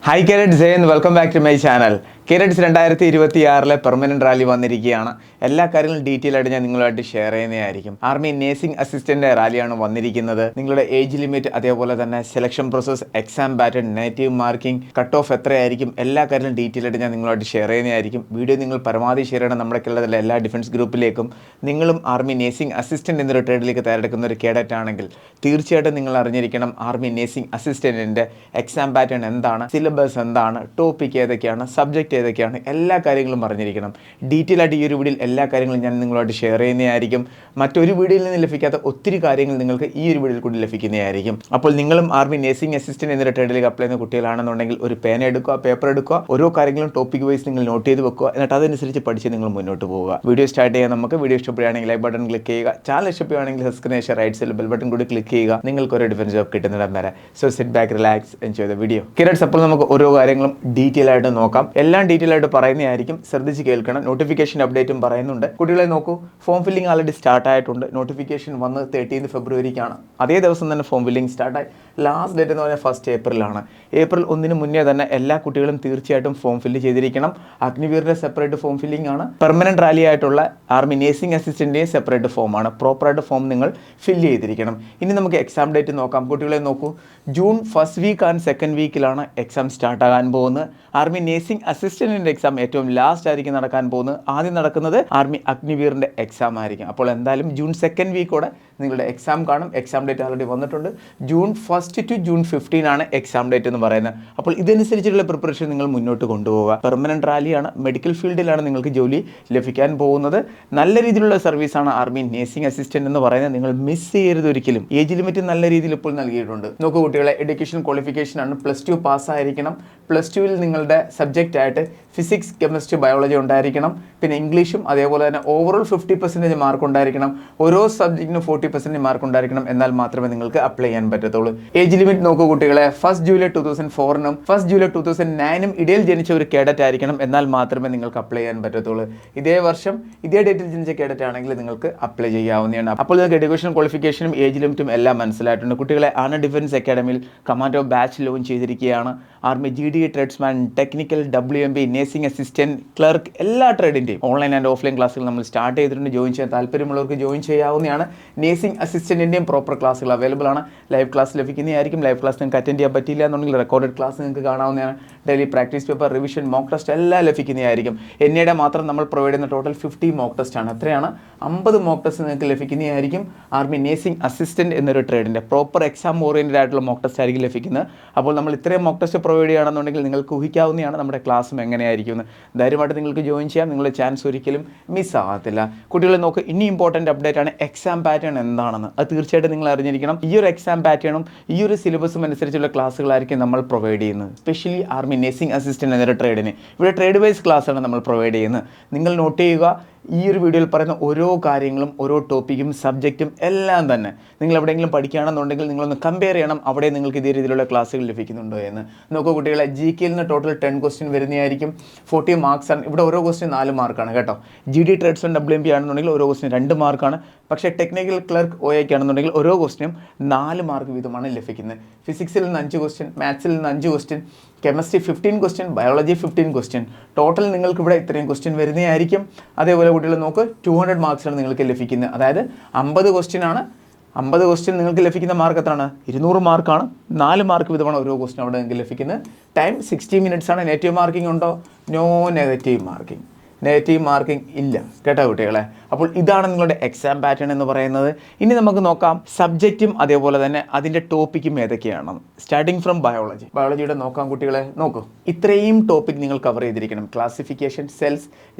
Hi Carrots and welcome back to my channel. Carrots 2026 permanent rally വന്നിരിക്കുകയാണ്. എല്ലാ കാര്യങ്ങളും detail ആയിട്ട് ഞാൻ നിങ്ങളുമായിട്ട് ഷെയർ ചെയ്യുന്നതായിരിക്കും. ആർമി നേഴ്സിംഗ് അസിസ്റ്റന്റ് റാലിയാണ് വന്നിരിക്കുന്നത്. നിങ്ങളുടെ ഏജ് ലിമിറ്റ് അതേപോലെ തന്നെ selection process, exam pattern, negative marking, cut off എത്രയായിരിക്കും, എല്ലാ കാര്യങ്ങളും ഡീറ്റെയിൽ ആയിട്ട് ഞാൻ നിങ്ങളുമായിട്ട് ഷെയർ ചെയ്യുന്നതായിരിക്കും. വീഡിയോ നിങ്ങൾ പരമാവധി ഷെയർ ചെയ്യണം. നമ്മുടെ കേരളത്തിലെ എല്ലാ ഡിഫൻസ് ഗ്രൂപ്പിലേക്കും. നിങ്ങളും ആർമി നേഴ്സിംഗ് അസിസ്റ്റന്റ് എന്നൊരു ട്രേഡിലേക്ക് തയ്യാറെടുക്കുന്ന ഒരു കേഡറ്റ് ആണെങ്കിൽ തീർച്ചയായിട്ടും നിങ്ങൾ അറിഞ്ഞിരിക്കണം ആർമി നേഴ്സിംഗ് അസിസ്റ്റന്റിന്റെ എക്സാം പാറ്റേൺ എന്താണ്, സിലബസ് എന്താണ്, ടോപ്പിക് ഏതൊക്കെയാണ്, സബ്ജക്റ്റ് ഏതൊക്കെയാണ്, എല്ലാ കാര്യങ്ങളും അറിഞ്ഞിരിക്കണം. ഡീറ്റെയിൽ ആയിട്ട് ഈ ഒരു വീഡിയോയിൽ എല്ലാ കാര്യങ്ങളും ഞാൻ നിങ്ങളുമായിട്ട് ഷെയർ ചെയ്യുന്നതായിരിക്കും. മറ്റൊരു വീഡിയോയിൽ നിന്ന് ലഭിക്കാത്ത ഒത്തിരി കാര്യങ്ങൾ നിങ്ങൾക്ക് ഈ ഒരു വീഡിയോയിൽ കൂടി ലഭിക്കുന്നതായിരിക്കും. അപ്പോൾ നിങ്ങളും ആർമി നേഴ്സിംഗ് അസിസ്റ്റന്റ് എന്നൊരു ട്രേഡിലേക്ക് അപ്ലൈ ചെയ്യുന്ന കുട്ടികളാണെന്നുണ്ടെങ്കിൽ ഒരു പേന എടുക്കുക, പേപ്പർ എടുക്കുക, ഓരോ കാര്യങ്ങളും ടോപ്പിക് വൈസ് നിങ്ങൾ നോട്ട് ചെയ്ത് വെക്കുക. എന്നിട്ട് അതനുസരിച്ച് പഠിച്ച് നിങ്ങൾ മുന്നോട്ട് പോവുക. വീഡിയോ സ്റ്റാർട്ട് ചെയ്യാൻ നമുക്ക് വീഡിയോ ഇഷ്ടപ്പെടുകയാണെങ്കിൽ ലൈക്ക് ബട്ടൺ ക്ലിക്ക് ചെയ്യുക. ചാനൽ ഇഷ്ടപ്പെടുകയാണെങ്കിൽ സബ്സ്ക്രൈബ് റൈറ്റ് സൈഡിൽ ബെൽ ബട്ടൺ കൂടി ക്ലിക്ക് ചെയ്യുക. നിങ്ങൾക്ക് ഒരു ഡിഫൻസ് ജോബ് കിട്ടുന്നിടം വരെ. So sit back, relax, enjoy the video. കിരട്സ്, അപ്പോൾ നമുക്ക് ഓരോ കാര്യങ്ങളും ഡീറ്റെയിൽ ആയിട്ട് നോക്കാം. എല്ലാം ഡീറ്റെയിൽ ആയിട്ട് പറയുന്നതായിരിക്കും. ശ്രദ്ധിച്ച് കേൾക്കണം. നോട്ടിഫിക്കേഷൻ അപ്ഡേറ്റും പറയുന്നുണ്ട്. കുട്ടികളെ നോക്കൂ, ഫോം ഫില്ലിംഗ് ആൾറെഡി സ്റ്റാർട്ട് ആയിട്ടുണ്ട്. നോട്ടിഫിക്കേഷൻ വന്ന് 13 ഫെബ്രുവരിക്കാണ്. അതേ ദിവസം തന്നെ ഫോം ഫില്ലിംഗ് സ്റ്റാർട്ടായി. ലാസ്റ്റ് ഡേറ്റ് എന്ന് പറഞ്ഞാൽ 1 ഏപ്രിലാണ്. ഏപ്രിൽ 1 മുന്നേ തന്നെ എല്ലാ കുട്ടികളും തീർച്ചയായിട്ടും ഫോം ഫില്ല് ചെയ്തിരിക്കണം. അഗ്നിവീറിന്റെ സെപ്പറേറ്റ് ഫോം ഫില്ലിംഗ് ആണ്. പെർമനന്റ് റാലി ആയിട്ടുള്ള ആർമി നേഴ്സിംഗ് അസിസ്റ്റന്റിന്റെയും സെപ്പറേറ്റ് ഫോമാണ്. പ്രോപ്പറായിട്ട് ഫോം നിങ്ങൾ ഫില്ല് ചെയ്തിരിക്കണം. ഇനി നമുക്ക് എക്സാം ഡേറ്റ് നോക്കാം. കുട്ടികളെ നോക്കൂ, June 1st week and 2nd വീക്കിലാണ് എക്സാം സ്റ്റാർട്ട് ആകാൻ പോകുന്നത്. ആർമി നേഴ്സിംഗ് അസിസ്റ്റന്റിന്റെ എക്സാം ഏറ്റവും ലാസ്റ്റ് ആയിരിക്കും നടക്കാൻ പോകുന്നത്. ആദ്യം നടക്കുന്നത് ആർമി അഗ്നിവീറിന്റെ എക്സാം ആയിരിക്കും. അപ്പോൾ എന്തായാലും ജൂൺ 2nd വീക്കോടെ നിങ്ങളുടെ എക്സാം കാണും. എക്സാം ഡേറ്റ് ഓൾറെഡി വന്നിട്ടുണ്ട്. ജൂൺ 1st to ജൂൺ 15 ആണ് എക്സാം ഡേറ്റ് എന്ന് പറയുന്നത്. അപ്പോൾ ഇതനുസരിച്ചുള്ള പ്രിപ്പറേഷൻ നിങ്ങൾ മുന്നോട്ട് കൊണ്ടുപോകുക. പെർമനന്റ് റാലിയാണ്, മെഡിക്കൽ ഫീൽഡിലാണ് നിങ്ങൾക്ക് ജോലി ലഭിക്കാൻ പോകുന്നത്. നല്ല രീതിയിലുള്ള സർവീസാണ് ആർമി നേഴ്സിംഗ് അസിസ്റ്റന്റ് എന്ന് പറയുന്നത്. നിങ്ങൾ മിസ് ചെയ്യരുത് ഒരിക്കലും. ഏജ് ലിമിറ്റ് നല്ല രീതിയിൽ ഇപ്പോൾ നൽകിയിട്ടുണ്ട്. നോക്കൂ കുട്ടികളെ, എഡ്യൂക്കേഷൻ ക്വാളിഫിക്കേഷൻ ആണ്. +2 പാസ്സായിരിക്കണം. +2ൽ നിങ്ങളുടെ സബ്ജക്റ്റ് ആയിട്ട് ഫിസിക്സ്, കെമിസ്ട്രി, ബയോളജി ഉണ്ടായിരിക്കണം. പിന്നെ ഇംഗ്ലീഷും അതേപോലെ തന്നെ ഓവറോൾ 50% മാർക്ക് ഉണ്ടായിരിക്കണം. ഓരോ സബ്ജക്റ്റിനും 40% മാർക്ക് ഉണ്ടായിരിക്കണം. എന്നാൽ മാത്രമേ നിങ്ങൾക്ക് അപ്ലൈ ചെയ്യാൻ പറ്റത്തുള്ളൂ. ഏജ് ലിമിറ്റ് നോക്കൂ കുട്ടികളെ, 1 ജൂലൈ 2004 1 ജൂലൈ 2009 ഇടയിൽ ജനിച്ച ഒരു കേഡറ്റ് ആയിരിക്കണം. എന്നാൽ മാത്രമേ നിങ്ങൾക്ക് അപ്ലൈ ചെയ്യാൻ പറ്റത്തുള്ളൂ. ഇതേ വർഷം ഇതേ ഡേറ്റിൽ ജനിച്ച കേഡറ്റ് ആണെങ്കിൽ നിങ്ങൾക്ക് അപ്ലൈ ചെയ്യാവുന്നതാണ്. അപ്പോൾ നിങ്ങൾക്ക് എഡ്യൂക്കേഷൻ ക്വാളിഫിക്കേഷനും ഏജ് ലിമിറ്റും എല്ലാം മനസ്സിലായിട്ടുണ്ട്. കുട്ടികളെ ആർമി ഡിഫൻസ് അക്കാഡമിയിൽ കമാൻഡോ ബാച്ച് ലോഞ്ച് ചെയ്തിരിക്കുകയാണ്. Army GD tradesman, technical, WMP, nursing assistant, clerk, എല്ലാ ട്രേഡിൻ്റെയും ഓൺലൈൻ ആൻഡ് ഓഫ്ലൈൻ ക്ലാസ്സുകൾ നമ്മൾ സ്റ്റാർട്ട് ചെയ്തിട്ടുണ്ട്. ജോയിൻ ചെയ്യാൻ താല്പര്യമുള്ളവർക്ക് ജോയിൻ ചെയ്യാവുന്നതാണ്. നേഴ്സിംഗ് അസിസ്റ്റന്റിൻ്റെയും പ്രോപ്പർ ക്ലാസ്സുകൾ അവൈലബിൾ ആണ്. ലൈവ് ക്ലാസ് ലഭിക്കുന്നതായിരിക്കും. ലൈവ് ക്ലാസ് നിങ്ങൾക്ക് അറ്റൻഡ് ചെയ്യാൻ പറ്റില്ല എന്നുണ്ടെങ്കിൽ റെക്കോർഡഡ് ക്ലാസ് നിങ്ങൾക്ക് കാണാവുന്നതാണ്. Daily practice paper, revision, mock test എല്ലാം ലഭിക്കുന്നതായിരിക്കും. എന്നയുടെ മാത്രം നമ്മൾ പ്രൊവൈഡ് ചെയ്യുന്ന ടോട്ടൽ 50 മോക്ക് ടെസ്റ്റ് ആണ്. എത്രയാണ്? 50 മോക്ക് ടെസ്റ്റ് നിങ്ങൾക്ക് ലഭിക്കുന്നതായിരിക്കും. ആർമി നേഴ്സിംഗ് അസിസ്റ്റന്റ് എന്നൊരു ട്രേഡിൻ്റെ പ്രോപ്പർ എക്സാം ഓറിയൻറ്റഡ് ആയിട്ടുള്ള മോക്ക് ടെസ്റ്റ് ആയിരിക്കും ലഭിക്കുന്നത്. അപ്പോൾ നമ്മൾ ഇത്രയും മോക്ക് ടെസ്റ്റ് പ്രൊവൈഡ് ചെയ്യുകയാണെന്നുണ്ടെങ്കിൽ നിങ്ങൾക്ക് ഊഹിക്കാവുന്നതാണ് നമ്മുടെ ക്ലാസ്സും എങ്ങനെയായിരിക്കും. ധൈര്യമായിട്ട് നിങ്ങൾക്ക് ജോയിൻ ചെയ്യാം. നിങ്ങളുടെ ചാൻസ് ഒരിക്കലും മിസ്സാകത്തില്ല. കുട്ടികളെ നോക്ക്, ഇനി ഇമ്പോർട്ടൻ്റ് അപ്ഡേറ്റ് ആണ് എക്സാം പാറ്റേൺ എന്താണെന്ന്. അത് തീർച്ചയായിട്ടും നിങ്ങൾ അറിഞ്ഞിരിക്കണം. ഈ ഒരു എക്സാം പാറ്റേണും ഈ ഒരു സിലബസും അനുസരിച്ചുള്ള ക്ലാസ്സുകളായിരിക്കും നമ്മൾ പ്രൊവൈഡ് ചെയ്യുന്നത്. സ്പെഷ്യലി ആർമി നേഴ്സിംഗ് അസിസ്റ്റന്റ് എന്നൊരു ട്രേഡിന് ഇവിടെ ട്രേഡ് വൈസ് ക്ലാസ്സാണ് നമ്മൾ പ്രൊവൈഡ് ചെയ്യുന്നത്. നിങ്ങൾ നോട്ട് ചെയ്യുക, ഈ ഒരു വീഡിയോയിൽ പറയുന്ന ഓരോ കാര്യങ്ങളും, ഓരോ ടോപ്പിക്കും, സബ്ജക്റ്റും എല്ലാം തന്നെ നിങ്ങൾ എവിടെയെങ്കിലും പഠിക്കുകയാണെന്നുണ്ടെങ്കിൽ നിങ്ങളൊന്ന് കമ്പയർ ചെയ്യണം. അവിടെ നിങ്ങൾക്ക് ഇതേ രീതിയിലുള്ള ക്ലാസ്സുകൾ ലഭിക്കുന്നുണ്ടോ എന്ന് നോക്കൂ കുട്ടികളെ. GKയിൽ നിന്ന് ടോട്ടൽ 10 ക്വസ്റ്റ്യൻ വരുന്നതായിരിക്കും. 40 മാർക്സ് ആണ്. ഇവിടെ ഓരോ ക്വസ്റ്റ്യൻ 4 മാർക്കാണ് കേട്ടോ. GD ട്രേഡ്സ്മാൻ, WMP ആണെന്നുണ്ടെങ്കിൽ ഓരോ ക്വസ്റ്റ്യൻ 2 മാർക്കാണ്. പക്ഷേ ടെക്നിക്കൽ, ക്ലർക്ക്, OAK ആണെന്നുണ്ടെങ്കിൽ ഓരോ ക്വസ്റ്റ്യനും 4 മാർക്ക് വീതമാണ് ലഭിക്കുന്നത്. ഫിസിക്സിൽ നിന്ന് 5 ക്വസ്റ്റ്യൻ, മാത്സിൽ നിന്ന് 5 question, chemistry 15 question, biology 15 question. Total നിങ്ങൾക്ക് ഇവിടെ ഇത്രയും ക്വസ്റ്റ്യൻ വരുന്നതായിരിക്കും. അതേപോലെ കുട്ടികൾ നോക്ക്, 200 മാർക്സാണ് നിങ്ങൾക്ക് ലഭിക്കുന്നത്. അതായത് 50 ക്വസ്റ്റ്യൻ ആണ്. 50 ക്വസ്റ്റ്യൻ നിങ്ങൾക്ക് ലഭിക്കുന്ന മാർക്ക് എത്രയാണ്? 200 മാർക്കാണ്. 4 മാർക്ക് വീതമാണ് ഓരോ ക്വസ്റ്റ്യൻ അവിടെ നിങ്ങൾക്ക് ലഭിക്കുന്നത്. ടൈം 60 മിനിറ്റ്സ് ആണ്. നെഗറ്റീവ് മാർക്കിംഗ് ഉണ്ടോ? No negative marking. Negative marking ഇല്ല കേട്ടോ കുട്ടികളെ. അപ്പോൾ ഇതാണ് നിങ്ങളുടെ എക്സാം പാറ്റേൺ എന്ന് പറയുന്നത്. ഇനി നമുക്ക് നോക്കാം സബ്ജക്റ്റും അതേപോലെ തന്നെ അതിൻ്റെ ടോപ്പിക്കും ഏതൊക്കെയാണെന്ന്. സ്റ്റാർട്ടിങ് ഫ്രം ബയോളജിയുടെ നോക്കാം കുട്ടികളെ. നോക്കൂ, ഇത്രയും ടോപ്പിക് നിങ്ങൾ കവർ ചെയ്തിരിക്കണം. ക്ലാസിഫിക്കേഷൻ, സെൽസ്,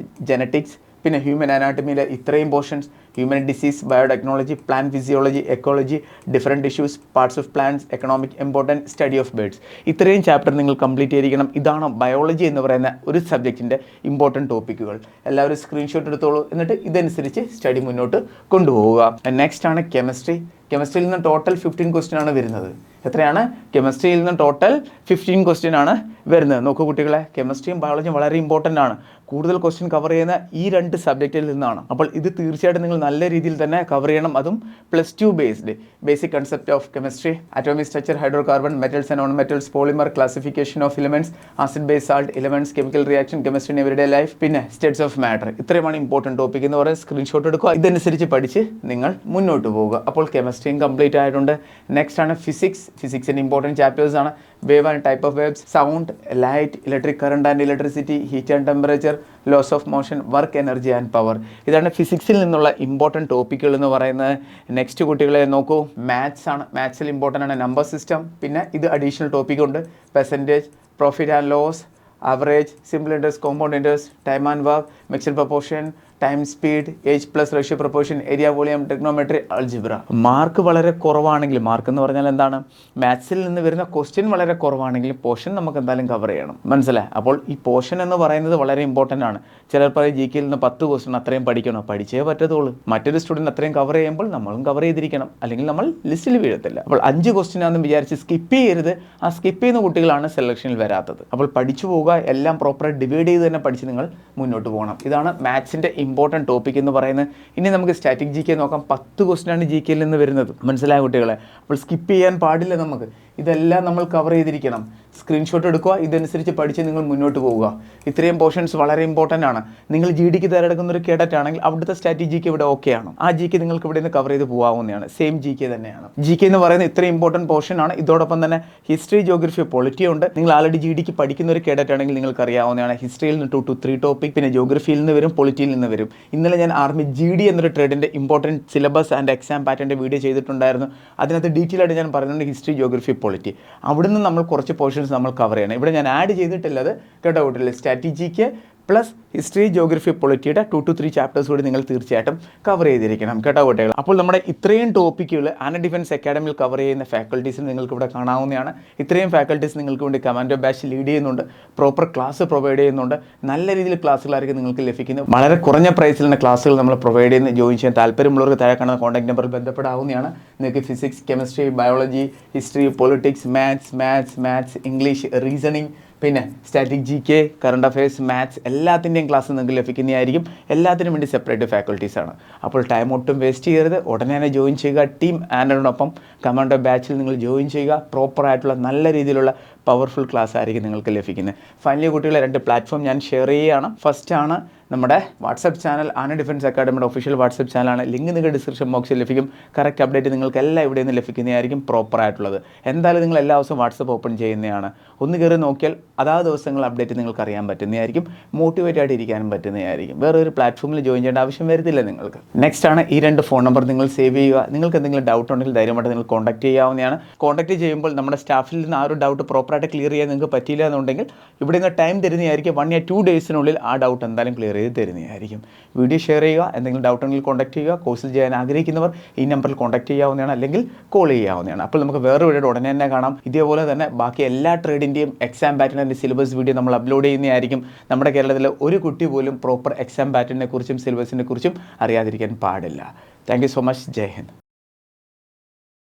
ജനറ്റിക്സ്, പിന്നെ ഹ്യൂമൻ അനാട്ടമിയിലെ ഇത്രയും portions, human disease, biotechnology, plant physiology, ecology, different issues, parts of plants, economic important, study of birds. ഇത്രയും ചാപ്റ്റർ നിങ്ങൾ കംപ്ലീറ്റ് ചെയ്തിരിക്കണം. ഇതാണ് ബയോളജി എന്ന് പറയുന്ന ഒരു സബ്ജക്റ്റിൻ്റെ ഇമ്പോർട്ടൻറ്റ് ടോപ്പിക്കുകൾ. എല്ലാവരും സ്ക്രീൻഷോട്ട് എടുത്തോളൂ. എന്നിട്ട് ഇതനുസരിച്ച് സ്റ്റഡി മുന്നോട്ട് കൊണ്ടുപോവുക. നെക്സ്റ്റ് ആണ് കെമിസ്ട്രി. കെമിസ്ട്രിയിൽ നിന്ന് ടോട്ടൽ 15 ക്വസ്റ്റ്യൻ ആണ് വരുന്നത്. എത്രയാണ്? കെമിസ്ട്രിയിൽ നിന്ന് ടോട്ടൽ 15 ക്വസ്റ്റ്യൻ ആണ് വരുന്നത്. നോക്കൂ കുട്ടികളെ, കെമിസ്ട്രിയും ബയോളജിയും വളരെ ഇമ്പോർട്ടൻ്റ് ആണ്. കൂടുതൽ ക്വസ്റ്റ്യൻ കവർ ചെയ്യുന്ന ഈ 2 സബ്ജക്റ്റിൽ നിന്നാണ്. അപ്പോൾ ഇത് തീർച്ചയായിട്ടും നിങ്ങൾ നല്ല രീതിയിൽ തന്നെ കവർ ചെയ്യണം. അതും +2 based. Basic concept of chemistry, atomic structure, hydrocarbon, metals and non metals, polymer, classification of elements, acid base salt, elements, chemical reaction, chemistry in everyday life, പിന്നെ സ്റ്റേറ്റ്സ് ഓഫ് മാറ്റർ. ഇത്രയുമാണ് ഇമ്പോർട്ടൻറ്റ് ടോപ്പിക് എന്ന് പറയുന്നത്. Screenshot എടുക്കുക, ഇതനുസരിച്ച് പഠിച്ച് നിങ്ങൾ മുന്നോട്ട് പോവുക. അപ്പോൾ കെമിസ്ട്രിയും കംപ്ലീറ്റ് ആയിട്ടുണ്ട്. നെക്സ്റ്റ് ആണ് ഫിസിക്സ്. ഫിസിക്സിൻ്റെ ഇമ്പോർട്ടൻറ്റ് ചാപ്റ്റേഴ്സ് ആണ് wave and type of waves, sound, light, electric current and electricity, heat and temperature, laws of motion, work, energy and power. ഇതാണ് ഫിസിക്സിൽ നിന്നുള്ള ഇമ്പോർട്ടൻറ്റ് ടോപ്പിക്കുകൾ എന്ന് പറയുന്നത്. നെക്സ്റ്റ് കുട്ടികളെ നോക്കൂ, മാത്സ് ആണ്. മാത്സിൽ ഇമ്പോർട്ടൻ്റ് ആണ് നമ്പർ സിസ്റ്റം. പിന്നെ ഇത് അഡീഷണൽ ടോപ്പിക് ഉണ്ട്, percentage, profit and loss, average, simple interest, compound interest, time and work, mixed proportion, time speed, age plus ratio proportion, area volume, trigonometry, algebra. Mark വളരെ കുറവാണെങ്കിൽ, mark എന്ന് പറഞ്ഞാൽ എന്താണ്, മാത്സിൽ നിന്ന് വരുന്ന ക്വസ്റ്റ്യൻ വളരെ കുറവാണെങ്കിൽ പോർഷൻ നമുക്ക് എന്തായാലും കവർ ചെയ്യണം. മനസ്സിലായി? അപ്പോൾ ഈ പോർഷൻ എന്ന് പറയുന്നത് വളരെ ഇമ്പോർട്ടൻ്റ് ആണ്. ചിലർ പറയും GK നിന്ന് 10 ക്വസ്റ്റ്യൻ അത്രയും പഠിക്കണം, പഠിച്ചേ പറ്റത്തുള്ളൂ. മറ്റൊരു സ്റ്റുഡൻറ്റ് അത്രയും കവർ ചെയ്യുമ്പോൾ നമ്മളും കവർ ചെയ്തിരിക്കണം, അല്ലെങ്കിൽ നമ്മൾ ലിസ്റ്റിൽ വീഴത്തില്ല. അപ്പോൾ 5 ക്വസ്റ്റ്യൻ ആണെന്ന് വിചാരിച്ച് സ്കിപ്പ് ചെയ്യരുത്. ആ സ്കിപ്പ് ചെയ്യുന്ന കുട്ടികളാണ് സെലക്ഷനിൽ വരാത്തത്. അപ്പോൾ പഠിച്ചു പോവുക, എല്ലാം പ്രോപ്പറായി ഡിവൈഡ് ചെയ്ത് തന്നെ പഠിച്ച് നിങ്ങൾ മുന്നോട്ട് പോകണം. ഇതാണ് മാത്സിൻ്റെ ഇമ്പോർട്ടൻറ്റ് ടോപ്പിക് എന്ന് പറയുന്നത്. ഇനി നമുക്ക് സ്റ്റാറ്റിക് GK നോക്കാം. 10 ക്വസ്റ്റ്യനാണ് GKയിൽ നിന്ന് വരുന്നത്. മനസ്സിലായ കുട്ടികളെ? അപ്പോൾ സ്കിപ്പ് ചെയ്യാൻ പാടില്ല. നമുക്ക് ഇതെല്ലാം നമ്മൾ കവർ ചെയ്തിരിക്കണം. സ്ക്രീൻഷോട്ട് എടുക്കുക, ഇതനുസരിച്ച് പഠിച്ച് നിങ്ങൾ മുന്നോട്ട് പോവുക. ഇത്രയും പോർഷൻസ് വളരെ ഇമ്പോർട്ടൻ്റ് ആണ്. നിങ്ങൾ GDക്ക് തയ്യാറെടുക്കുന്ന ഒരു കേഡറ്റ് ആണെങ്കിൽ അവിടുത്തെ സ്റ്റാറ്റിക് GK ഇവിടെ ഓക്കെ ആണ്. ആ GK നിങ്ങൾക്ക് ഇവിടെ നിന്ന് കവർ ചെയ്ത് പോകാവുന്നതാണ്. സെയിം GK തന്നെയാണ്. GK എന്ന് പറയുന്നത് ഇത്രയും ഇമ്പോർട്ടൻറ്റ് പോർഷൻ ആണ്. ഇതോടൊപ്പം തന്നെ ഹിസ്റ്ററി, ജോഗ്രഫി, പൊളിറ്റി ഉണ്ട്. നിങ്ങൾ ആൾറെഡി GDക്ക് പഠിക്കുന്ന ഒരു കേഡറ്റ് ആണെങ്കിൽ നിങ്ങൾക്ക് അറിയാവുന്നതാണ്. ഹിസ്റ്ററിയിൽ നിന്ന് 2 to 3 ടോപ്പിക്, പിന്നെ ജോഗ്രഫിയിൽ നിന്ന് വരും, പൊളിറ്റിയിൽ നിന്ന് വരും. ഇന്നലെ ഞാൻ ആർമി GD എന്നൊരു ട്രേഡിൻ്റെ ഇമ്പോർട്ടൻറ്റ് സിലബസ് ആൻഡ് എക്സാം പാറ്റേണിൻ്റെ വീഡിയോ ചെയ്തിട്ടുണ്ടായിരുന്നു. അതിനകത്ത് ഡീറ്റെയിൽ ആയിട്ട് ഞാൻ പറയുന്നുണ്ട് ഹിസ്റ്ററി, ജോഗ്രഫി, പൊളിറ്റി. അവിടുന്ന് നമ്മൾ കുറച്ച് പോർഷൻസ് നമ്മൾ കവർ ചെയ്യണം. ഇവിടെ ഞാൻ ആഡ് ചെയ്തിട്ടുള്ളത് കേട്ടോ കുട്ടികൾ, സ്ട്രാറ്റജിക്ക് പ്ലസ് ഹിസ്റ്ററി, ജോഗ്രഫി, പൊളിറ്റിയുടെ 2 to 3 ചാപ്റ്റേഴ്സ് കൂടി നിങ്ങൾ തീർച്ചയായിട്ടും കവർ ചെയ്തിരിക്കണം കേട്ടോ കുട്ടികൾ. അപ്പോൾ നമ്മുടെ ഇത്രയും ടോപ്പിക്കുകൾ ആന ഡിഫൻസ് അക്കാഡമിയിൽ കവർ ചെയ്യുന്ന ഫാക്കൽറ്റീസിന് നിങ്ങൾക്ക് ഇവിടെ കാണാവുന്നതാണ്. ഇത്രയും ഫാക്കൽറ്റീസ് നിങ്ങൾക്ക് വേണ്ടി കമാൻഡോ ബാച്ച് ലീഡ് ചെയ്യുന്നുണ്ട്, പ്രോപ്പർ ക്ലാസ് പ്രൊവൈഡ് ചെയ്യുന്നുണ്ട്. നല്ല രീതിയിൽ ക്ലാസ്സുകളായിരിക്കും നിങ്ങൾക്ക് ലഭിക്കുന്നത്. വളരെ കുറഞ്ഞ പ്രൈസിലുള്ള ക്ലാസ്സുകൾ നമ്മൾ പ്രൊവൈഡ് ചെയ്യുന്ന. ജോയിൻ ചെയ്യാൻ താല്പര്യമുള്ളവർക്ക് താഴെ കാണുന്ന കോൺടാക്ട് നമ്പറിൽ ബന്ധപ്പെടാവുന്നതാണ്. നിങ്ങൾക്ക് physics, chemistry, biology, history, politics, maths, English, reasoning, പിന്നെ static GK, current affairs, maths എല്ലാത്തിൻ്റെയും ക്ലാസ് നിങ്ങൾക്ക് ലഭിക്കുന്നതായിരിക്കും. എല്ലാത്തിനും വേണ്ടി സെപ്പറേറ്റ് ഫാക്കൽറ്റീസാണ്. അപ്പോൾ ടൈം ഒട്ടും വേസ്റ്റ് ചെയ്യരുത്. ഉടനെ തന്നെ ജോയിൻ ചെയ്യുക. ടീം ആൻഡ്രോടൊപ്പം കമാൻഡോ ബാച്ചിൽ നിങ്ങൾ ജോയിൻ ചെയ്യുക. പ്രോപ്പറായിട്ടുള്ള നല്ല രീതിയിലുള്ള പവർഫുൾ ക്ലാസ് ആയിരിക്കും നിങ്ങൾക്ക് ലഭിക്കുന്നത്. ഫൈനലി കുട്ടികളെ 2 പ്ലാറ്റ്ഫോം ഞാൻ ഷെയർ ചെയ്യുകയാണ്. ഫസ്റ്റ് ആണ് നമ്മുടെ വാട്സപ്പ് ചാനൽ, ആന ഡിഫൻസ് അക്കാഡമിയുടെ ഒഫീഷ്യൽ വാട്സപ്പ് ചാനലാണ്. ലിങ്ക് നിങ്ങൾ ഡിസ്ക്രിപ്ഷൻ ബോക്സിൽ ലഭിക്കും. കറക്റ്റ് അപ്ഡേറ്റ് നിങ്ങൾക്ക് എല്ലാം ഇവിടെ നിന്ന് ലഭിക്കുന്നതായിരിക്കും, പ്രോപ്പറായിട്ടുള്ളത്. എന്തായാലും നിങ്ങൾ എല്ലാ ദിവസവും വാട്സപ്പ് ഓപ്പൺ ചെയ്യുന്നതാണ്. ഒന്ന് കയറി നോക്കിയാൽ അതാത് ദിവസങ്ങൾ അപ്ഡേറ്റ് നിങ്ങൾക്ക് അറിയാൻ പറ്റുന്നതായിരിക്കും. മോട്ടിവേറ്റ് ആയിട്ട് ഇരിക്കാനും പറ്റുന്നതായിരിക്കും. വേറെ ഒരു പ്ലാറ്റ്ഫോമിൽ ജോയിൻ ചെയ്യേണ്ട ആവശ്യം വരുന്നില്ല നിങ്ങൾക്ക്. നെക്സ്റ്റ് ആണ് ഈ 2 ഫോൺ നമ്പർ നിങ്ങൾ സേവ് ചെയ്യുക. നിങ്ങൾക്ക് എന്തെങ്കിലും ഡൗട്ട് ഉണ്ടെങ്കിൽ ധൈര്യമായിട്ട് നിങ്ങൾ കോൺടാക്ട് ചെയ്യാവുന്നതാണ്. കോൺടാക്ട് ചെയ്യുമ്പോൾ നമ്മുടെ സ്റ്റാഫിൽ നിന്ന് ആ ഒരു ഡൗട്ട് പ്രോപ്പറായിട്ട് ക്ലിയർ ചെയ്യാൻ നിങ്ങൾക്ക് പറ്റിയില്ല എന്നുണ്ടെങ്കിൽ ഇവിടെ നിന്ന് ടൈം തരുന്നതായിരിക്കും. 1 or 2 ഡേയ്സിനുള്ളിൽ ആ ഡൗട്ട് എന്തായാലും ക്ലിയർ ചെയ്ത് തരുന്നതായിരിക്കും. വീഡിയോ ഷെയർ ചെയ്യുക. എന്തെങ്കിലും ഡൗട്ട് ഉണ്ടെങ്കിൽ കോൺടാക്ട് ചെയ്യുക. കോഴ്സിൽ ചെയ്യാൻ ആഗ്രഹിക്കുന്നവർ ഈ നമ്പറിൽ കോൺടാക്ട് ചെയ്യാവുന്നതാണ്, അല്ലെങ്കിൽ കോൾ ചെയ്യാവുന്നതാണ്. അപ്പോൾ നമുക്ക് വേറെ വീഡിയോ ഉടനെ തന്നെ കാണാം. ഇതേപോലെ തന്നെ ബാക്കി എല്ലാ ട്രേഡിൻ്റെയും എക്സാം പാറ്റേണിൻ്റെ സിലബസ് വീഡിയോ നമ്മൾ അപ്ലോഡ് ചെയ്യുന്നതായിരിക്കും. നമ്മുടെ കേരളത്തിലെ ഒരു കുട്ടി പോലും പ്രോപ്പർ എക്സാം പാറ്റേണിനെ കുറിച്ചും സിലബസിനെ കുറിച്ചും അറിയാതിരിക്കാൻ പാടില്ല. Thank you so much. Jai Hind.